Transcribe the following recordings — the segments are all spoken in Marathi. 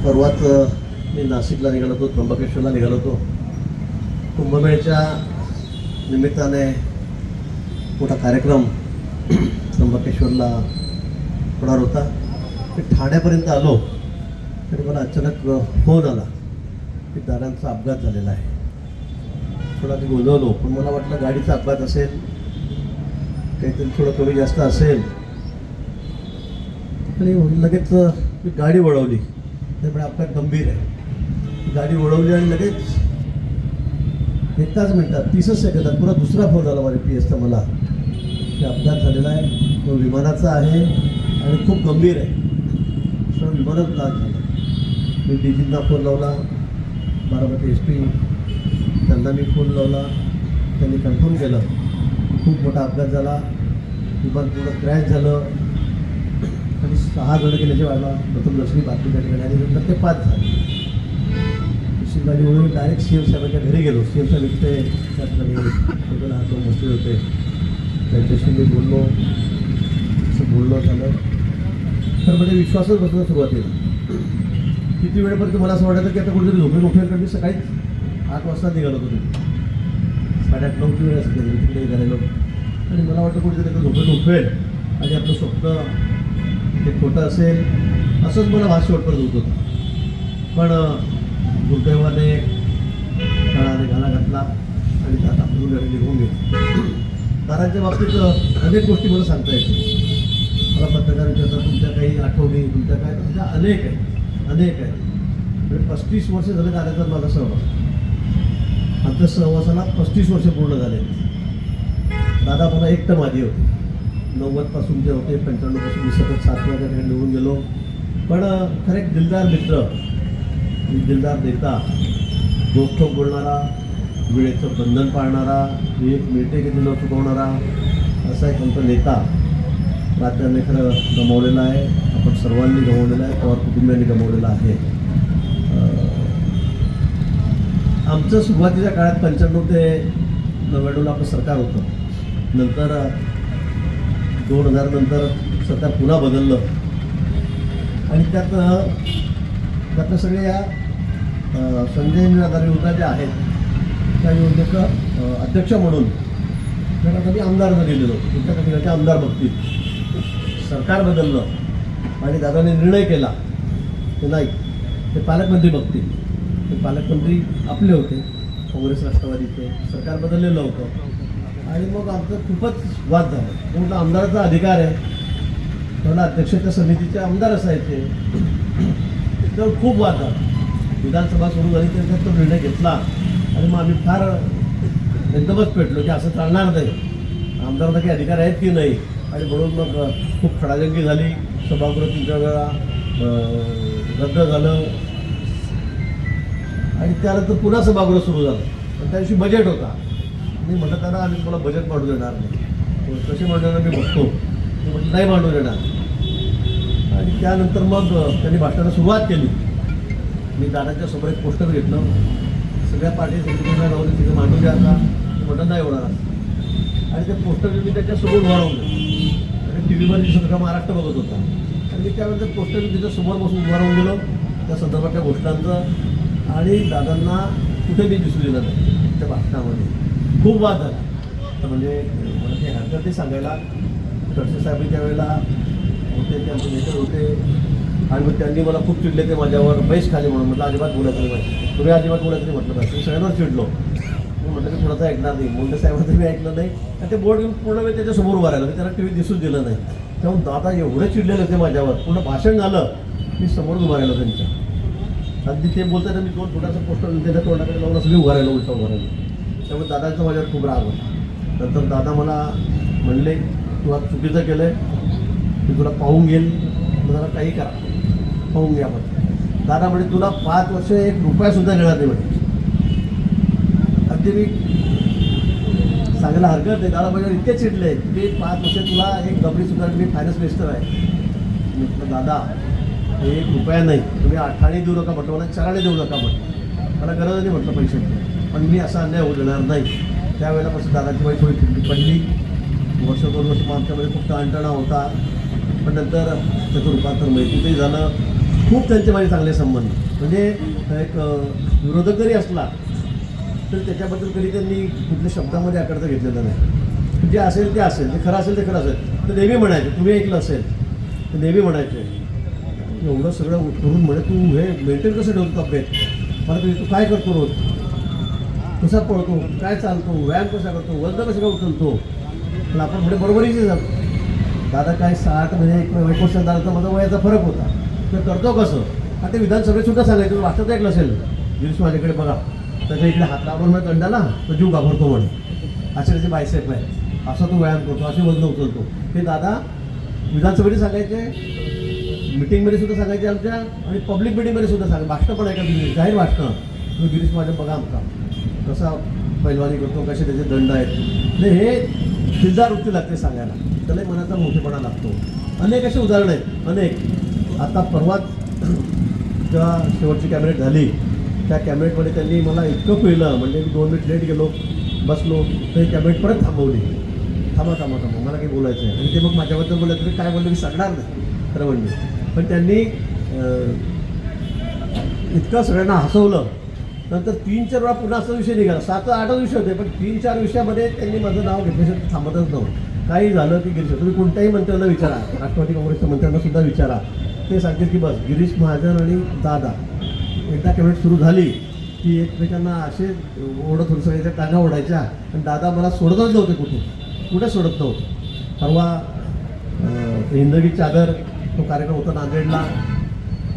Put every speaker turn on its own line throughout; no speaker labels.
परवाच मी नाशिकला निघालो होतो, त्र्यंबकेश्वरला निघालो होतो. कुंभमेळ्याच्या निमित्ताने मोठा कार्यक्रम त्र्यंबकेश्वरला होणार होता. मी ठाण्यापर्यंत आलो तरी मला अचानक फोन आला की दादांचा अपघात झालेला आहे. थोडा मी गोंधळलो, पण मला वाटलं गाडीचा अपघात असेल, काहीतरी थोडं कमी जास्त असेल. आणि लगेच मी गाडी वळवली. त्यामुळे अपघात गंभीर आहे. गाडी वळवली आणि लगेच 1 मिनिटात 30 सेकंदात पुन्हा दुसरा फोन आला माझ्या PS चा मला की अपघात झालेला आहे, तो विमानाचा आहे आणि खूप गंभीर आहे. सर विमानात ब्लास्ट झालं. मी DGंना फोन लावला, बारामती SP त्यांना मी फोन लावला. त्यांनी कन्फर्म केलं खूप मोठा अपघात झाला, विमान पूर्ण क्रॅश झालं आणि 6 जण गेल्याच्या वेळेला प्रथमदर्शनी बातमी त्या ठिकाणी आणि नंतर ते 5 झाले. दुसरी गाडी वळून डायरेक्ट CM साहेबांच्या घरी गेलो. CM साहेब इथे त्या ठिकाणी सगळं हात बसले होते. त्यांच्याशी मी बोललो, असं बोलणं झालं तर म्हणजे विश्वासच बसणं सुरुवातीला. किती वेळेपर्यंत मला असं वाटायचं की आता कुठेतरी झोपेल उठेल, कारण मी सकाळी 8 वाजता निघालो होतो. 8:30-9ची वेळ असते तिकडे निघालेलो आणि मला वाटतं कुठेतरी झोपेल उठवेल आणि आपलं स्वप्न ते खोटं असेल असंच मला भास शेवटपर्यंत होत होतं. पण दुर्दैवाने काळाने घाला घातला आणि दादा आपलं निघून गेले. दादांच्या बाबतीत अनेक गोष्टी मला सांगता येतील. मला पत्रकार विचारतात तुमच्या काही आठवणी, तुमच्या काय, तुमच्या अनेक आहे. म्हणजे 35 वर्ष झाले दादाचा माझा सहवास. आमच्या सहवासाला 35 वर्ष पूर्ण झाले. दादा मला एकटं माझी होते. 90 जे होते, 95 मी सतत 7 वाजता निघून गेलो. पण खरं एक दिलदार मित्र, दिलदार नेता, रोखोक बोलणारा, वेळेचं बंधन पाळणारा, एक मिळते की न चुकवणारा असा एक आमचा नेता राज्याने खरं गमावलेला आहे. आपण सर्वांनी गमावलेला आहे, पवार कुटुंबियांनी गमावलेला आहे. आमचं सुरुवातीच्या काळात 95 ते 99 आपलं सरकार होतं. नंतर 2000 नंतर सरकार पुन्हा बदललं आणि त्यातलं सगळे या संजय निराधार योजना ज्या आहेत त्या योजनेचं अध्यक्ष म्हणून त्यांना कधी आमदार दिलेलो. तुमच्या ठिकाणचे आमदार बघतील. सरकार बदललं आणि दादाने निर्णय केला की नाही, ते पालकमंत्री बघतील. ते पालकमंत्री आपले होते, काँग्रेस राष्ट्रवादीचे. सरकार बदललेलं होतं आणि मग आमचं खूपच वाद झाला. म्हटलं आमदाराचा अधिकार आहे, त्याला अध्यक्षाच्या समितीचे आमदार असायचे. तर खूप वाद झाला. विधानसभा सुरू झाली त्याच्यात तो निर्णय घेतला आणि मग आम्ही फार एकदमच पेटलो की असं चालणार नाही, आमदारांना काही अधिकार आहेत की नाही. आणि म्हणून मग खूप खडाजंगी झाली. सभागृह 3 वेळा रद्द झालं आणि त्यानंतर पुन्हा सभागृह सुरू झालं. पण त्या दिवशी बजेट होता. मी म्हटलं त्यांना आम्ही तुम्हाला बजेट मांडू देणार नाही, कसे मांडणार मी बघतो. मी म्हटलं नाही मांडू देणार. आणि त्यानंतर मग त्यांनी भाषणाला सुरुवात केली. मी दादाच्या समोर एक पोस्टर घेतलं, सगळ्या पार्टी सेक्रेटरीला लावून तिथे मांडू द्या आता. म्हटलं नाही होणार. आणि ते पोस्टर मी त्याच्यासमोर उभा राहून गेलो आणि TV वर सगळं महाराष्ट्र बघत होता. आणि मी त्यावेळेस पोस्टर मी त्याच्यासमोर बसून उभा राहून गेलो त्या संदर्भातल्या गोष्टांचं. आणि दादांना कुठे मी दिसू दिलं नाही त्या भाषणामध्ये. खूप वाद झाला. तर म्हणजे मला ते हरकत ते सांगायला. खडसे साहेब त्यावेळेला होते, ते आमचे नेते होते आणि मग त्यांनी मला खूप चिडले ते माझ्यावर, पैस खाली म्हणून. म्हटलं अजिबात बोलायचं नाही पाहिजे, तुम्ही अजिबात बोलायचं नाही म्हटलं पाहिजे. मी सगळ्यांवर चिडलो. म्हटलं की थोडासा ऐकणार नाही. मुंडे साहेबांचं मी ऐकलं नाही आणि ते बोर्ड घेऊन पूर्ण वेळ त्याच्यासमोर उभा राहिलं. मी त्यांना TV दिसून दिलं नाही. तेव्हा दादा एवढे चिडलेले होते माझ्यावर. पूर्ण भाषण झालं, मी समोर उभा राहिलो त्यांच्या. अगदी ते बोलताना मी 2 फुटाचा पोस्टर त्याच्या तोंडाकडे लावून असं मी उभा राहिलो, उलटा उभा राहिलो. त्यामुळे दादांचा माझ्यावर खूप राग होता. नंतर दादा मला म्हणले तू आज चुकीचं केलं आहे, मी तुला पाहून घेईल, जरा काही करा, पाहून घ्या. पण दादा म्हणजे तुला 5 वर्ष 1 रुपयासुद्धा देणार नाही म्हणे. अगदी मी सांगायला हरकत नाही. दादा माझ्यावर इतके चिडले की 5 वर्ष तुला एक गबडीसुद्धा, मी फायनान्स मिनिस्टर आहे. म्हटलं दादा 1 रुपया नाही, तुम्ही आठाने देऊ नका म्हटलं, मला 4 देऊ नका म्हटलं, मला गरज नाही म्हटलं पैशाची, पण मी असा अन्याय होऊ देणार नाही. त्यावेळेलापासून दादाची बाई थोडी खिडकी पडली. 2 वर्ष आमच्यामध्ये खूप ताणतणा होता. पण नंतर त्याचं रूपांतर मैत्रीतही झालं. खूप त्यांचे माझे चांगले संबंध. म्हणजे एक विरोधक जरी असला तर त्याच्याबद्दल कधी त्यांनी कुठल्या शब्दामध्ये आकडतं घेतलेलं नाही. जे असेल ते असेल, जे खरं असेल ते खरं असेल. तर नेहमी म्हणायचे, तुम्ही ऐकलं असेल तर नेहमी म्हणायचे, एवढं सगळं करून म्हणे तू हे मेंटेन कसं ठेवतो तब्येत, मला तू काय करतो रोज, कसा पळतो, काय चालतो, व्यायाम कसा करतो, वजन कसं काय उचलतो. पण आपण म्हणजे बरोबरीचे जातो. दादा काय 60 म्हणजे 1 वर्षात दादाचा माझा वयाचा फरक होता. तर करतो कसं, आता विधानसभेत सुद्धा सांगायचं, वाचत ऐकलं असेल, गिरीश माझ्याकडे बघा, त्याच्या इकडे हात लावून मग दंडाला तो जीव घाबरतो म्हणे, असे त्याचे बायसेप आहे, असा तो व्यायाम करतो, असे वजन उचलतो. ते दादा विधानसभेत सांगायचे, मिटिंगमध्ये सुद्धा सांगायचे आमच्या, आणि पब्लिक मिटिंगमध्ये सुद्धा सांगा, भाषणं पण ऐका गिरीश, जाहीर भाषणं, गिरीश माझ्या बघा आमचा कसा पैलवानी करतो, कसे त्याचे दंड आहेत. म्हणजे हे दिलदार वृत्ती लागते सांगायला, त्याला मनाचा मोठेपणा लागतो. अनेक असे उदाहरणं आहेत, अनेक. आता परवाच जेव्हा शेवटची कॅबिनेट झाली, त्या कॅबिनेटमध्ये त्यांनी मला इतकं पिळलं, म्हणजे मी 2 मिनिट लेट गेलो, बसलो, तर कॅबिनेट परत थांबवली. थांबा, मला काही बोलायचं आहे. आणि ते मग माझ्याबद्दल बोलले, तुम्ही काय बोलले मी सांगणार नाही खरं म्हणजे. पण त्यांनी इतकं सगळ्यांना हसवलं. नंतर 3-4 वेळा पुन्हा असा विषय निघाला, 7-8 विषय होते, पण 3-4 विषयामध्ये त्यांनी माझं नाव घेतल्याशिवाय थांबतच नव्हतं. काही झालं की गिरीश, तुम्ही कोणत्याही मंत्र्यांना विचारा, राष्ट्रवादी काँग्रेसच्या मंत्र्यांना सुद्धा विचारा, ते सांगतील की बस गिरीश महाजन आणि दादा एकदा कॅबिनेट सुरू झाली की एकमेकांना असे ओढत होतं, सगळ्याच्या टांगा ओढायच्या, आणि दादा मला सोडतच नव्हते, कुठे सोडत नव्हतं. परवा हिंदवी चादर तो कार्यक्रम होता नांदेडला,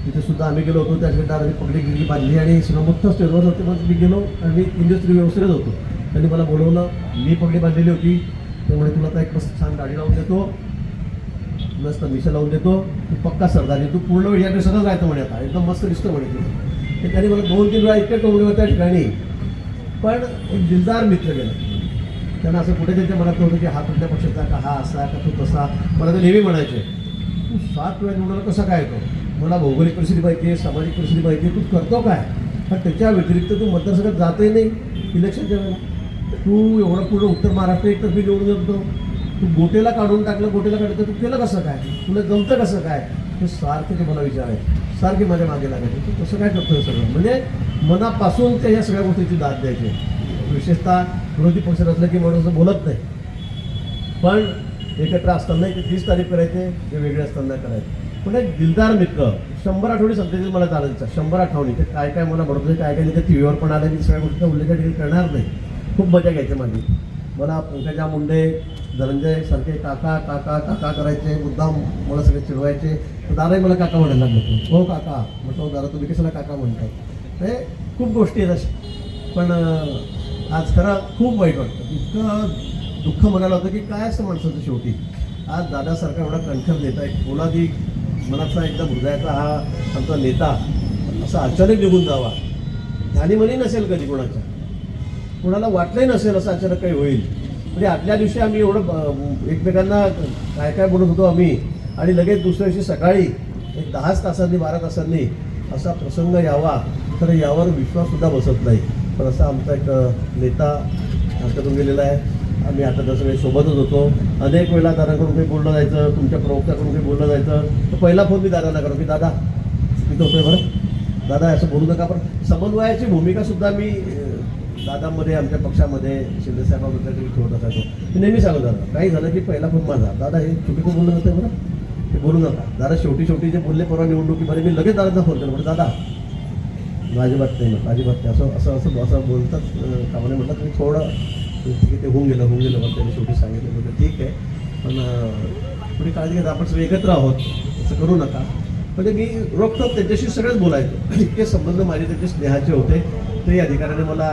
तिथे सुद्धा आम्ही गेलो होतो. त्यासाठी दादाने पगडी गिरगी बांधली आणि मोठं स्टेजवर होते. मग मी गेलो आणि मी इंडस्ट्री व्यवस्थेत होतो. त्यांनी मला बोलवलं, मी पगडी बांधलेली होती. त्यामुळे तुला तर एक मस्त छान गाडी लावून देतो, मस्त मिशा लावून देतो, तू पक्का सरदारी, तू पूर्ण वेळ याकडे सगळं जायचं म्हणे, आता एकदम मस्त दिसतो म्हणे तुला. ते त्यांनी मला 2-3 वेळा इतके टोमले त्या ठिकाणी. पण एक दिलदार मित्र गेला. त्यांना असं कुठे त्यांच्या मनात नव्हतं की हा कुठल्या पक्षाचा, का हा असा, का तो तसा. मला ते नेहमी म्हणायचे, तू 7 वेळा निवडून कसा काय येतो, मला भौगोलिक परिस्थिती माहिती आहे, सामाजिक परिस्थिती माहिती आहे, तू करतो काय. पण त्याच्या व्यतिरिक्त तू मतदारसंघात जातही नाही इलेक्शनच्या वेळेला. तू एवढं पूर्ण उत्तर महाराष्ट्र एकतर्फी निवडून येतो, तू गोटेला काढून टाकलं, गोटेला काढलं, तू केलं कसं काय, तुला जमतं कसं काय. ते सारखे ते मला विचारायचे, सारखे माझ्या मागे लागायचे, तू कसं काय करतोय सगळं. म्हणजे मनापासून त्या ह्या सगळ्या गोष्टीची दाद द्यायची. विशेषतः विरोधी पक्षात असलं की माणूस बोलत नाही, पण एकत्र असताना ते 30 तारीख करायचे, ते वेगळे असताना करायचे. पण एक दिलदार मित्र, 100 आठवणी सांगते मला चालायचं, 100 आठवणी. ते काय काय मला म्हणत होते, काय काय त्या टी व्हीवर पण आले, मी सगळ्या गोष्टीचा उल्लेख ठिकाणी करणार नाही. खूप मजा घ्यायची माझी. मला पंकजा मुंडे, धनंजय सारखे काका काका काका करायचे, मुद्दाम मला सगळे चिडवायचे. तर दादाही मला काका म्हणायला लागले, हो काका म्हटलं, दादा तुम्ही कशाला काका म्हणतात. हे खूप गोष्टी आहेत अशा. पण आज खरं खूप वाईट वाटतं, इतकं दुःख म्हणायला होतं की काय असतं माणसाचं शेवटी. आज दादासारखा एवढा कणखर नेता, एक पोलादी मनाचा एकदम हृदयाचा हा आमचा नेता असा अचानक निघून जावा. ध्यानीमनी नसेल कधी कोणाच्या, कोणाला वाटलंही नसेल असं अचानक काही होईल. म्हणजे आदल्या दिवशी आम्ही एवढं एकमेकांना काय काय बोलत होतो आम्ही, आणि लगेच दुसऱ्या दिवशी सकाळी एक 10 तासांनी 12 तासांनी असा प्रसंग यावा, तर यावर विश्वाससुद्धा बसत नाही. पण असा आमचा एक नेता आमच्याकडून गेलेला आहे. आम्ही आता तर सगळे सोबतच होतो. अनेक वेळा दादाकडून काही बोललं जायचं, तुमच्या प्रवक्त्याकडून काही बोललं जायचं, तर पहिला फोन मी दादाला करू की दादा तिथं होतोय बरं, दादा असं बोलू नका. पण समन्वयाची भूमिकासुद्धा मी दादामध्ये, आमच्या पक्षामध्ये शिंदेसाहेबांबद्दल ठेवत असायचो. मी नेहमी सांगतो, दादा काही झालं की पहिला फोन माझा, दादा हे चुकीचं बोलणं होतं बरं, ते बोलू नका. दादा शेवटी जे बोलले परवा निवडणुकीमध्ये, मी लगेच दादाचा फोन केला, म्हणजे दादा अजिबात नाही, म्हटलं अजिबात नाही, असं बोलतात कामाने. म्हटलं तुम्ही थोडं ते होऊन गेलं मग त्यांनी शेवटी सांगितलं, म्हणजे ठीक आहे, पण थोडी काळजी घ्या, आपण सगळे एकत्र आहोत, असं करू नका. म्हणजे मी रोखठोक त्यांच्याशी सगळंच बोलायचो. इतके संबंध माझे त्यांचे स्नेहाचे होते. ते अधिकाऱ्याने मला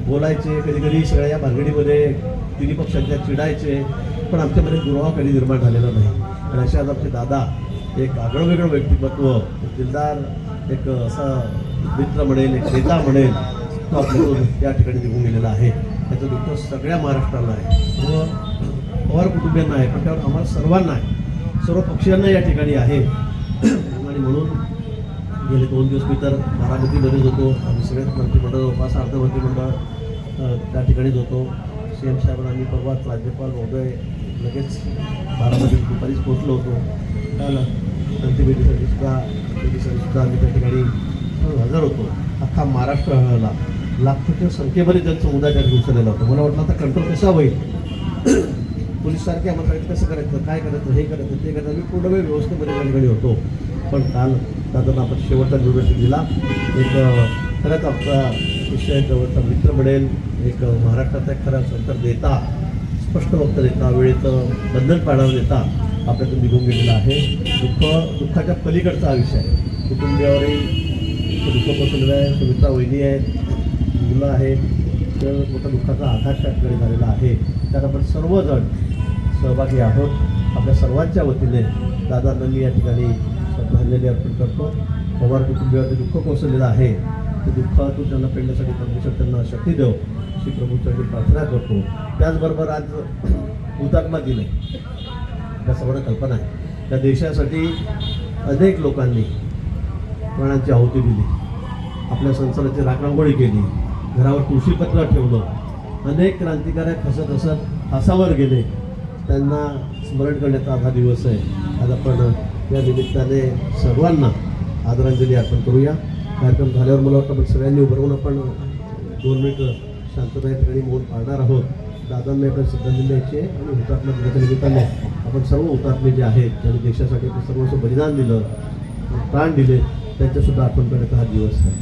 बोलायचे, कधी कधी सगळ्या या भानगडीमध्ये तिन्ही पक्षांच्या चिडायचे, पण आमच्यामध्ये दुरावा कधी निर्माण झालेला नाही. आणि अशा आज आमचे दादा एक आगळं वेगळं व्यक्तिमत्व, दिलदार, एक असा मित्र म्हणेल, एक नेता म्हणेल, तो आपल्याकडून या ठिकाणी निघून गेलेला आहे. त्याचं दुःख सगळ्या महाराष्ट्राला आहे व पवार कुटुंबियांना आहे, पण त्यावर आम्हाला सर्वांना आहे, सर्व पक्षीयांना या ठिकाणी आहे. आणि म्हणून गेले 2 दिवस मी तर बारामतीमध्येच होतो. आम्ही सगळेच मंत्रिमंडळ, 5 अर्ध मंत्रिमंडळ त्या ठिकाणीच होतो. CM साहेबांना आम्ही परवाच राज्यपाल महोदय लगेच बारामतीत दुपारीच पोहोचलो होतो. त्याला शांतीबेटीसाठी सुद्धा सुद्धा आम्ही त्या ठिकाणी हजर होतो. अख्खा महाराष्ट्र हळहळला, लाखोच्या संख्येमध्ये जनसमुदाय त्या ठिकाणी उसळलेला होता. मला वाटलं आता कंट्रोल कसा होईल. पोलीससारखे आम्हाला सांगितलं कसं करायचं, काय करायचं, हे करायचं, ते करायचं. मी पूर्ण वेळ व्यवस्थेमध्ये त्या ठिकाणी होतो. पण काल दादांना आपण शेवटचा निर्णय दिला. एक खरंच आपला विषय जवळचा मित्र मिळेल, एक महाराष्ट्राचा एक खरा संतर देता, स्पष्ट वक्ता देता, वेळेचं बंधन पाळणारा देता आपल्यातून निघून गेलेला आहे. दुःखाच्या पलीकडचा हा विषय आहे. कुटुंबियावरही दुःख बसवलेलं आहे. सुमित्रा वहिनी आहेत, मुलं आहेत, तर मोठा दुःखाचा आघात त्या ठिकाणी झालेला आहे. त्यात आपण सर्वजण सहभागी आहोत. आपल्या सर्वांच्या वतीने दादांना मी या ठिकाणी श्रद्धांजली अर्पण करतो. पवार कुटुंबियावरती दुःख कोसळलेलं आहे. ते दुःखातून त्यांना पेडण्यासाठी परमेश्वर त्यांना शक्ती देव श्री प्रभूंसाठी प्रार्थना करतो. त्याचबरोबर आज हुतात्मा दिन आहे. आपल्या सर्वांना कल्पना आहे त्या देशासाठी अनेक लोकांनी प्राणांची आहुती दिली, आपल्या संसाराची राखरांगोळी केली, घरावर तुळशीपत्र ठेवलं. अनेक क्रांतिकारक हसत हसत फासावर गेले. त्यांना स्मरण करण्याचा हा दिवस आहे. आज आपण या निमित्ताने सर्वांना आदरांजली अर्पण करूया. कार्यक्रम झाल्यावर मला वाटतं आपण सगळ्यांनी उभं राहून आपण 2 मिनिटं शांतता या ठिकाणी मौन पाळणार आहोत. दादांना आपण श्रद्धांजली द्यायची आहे आणि हुतात्मा दिनाच्या निमित्ताने आपण सर्व हुतात्मे जे आहेत त्यांनी देशासाठी सर्वस्व बलिदान दिलं, प्राण दिले, त्यांच्यासुद्धा आठवण करण्याचा हा दिवस आहे.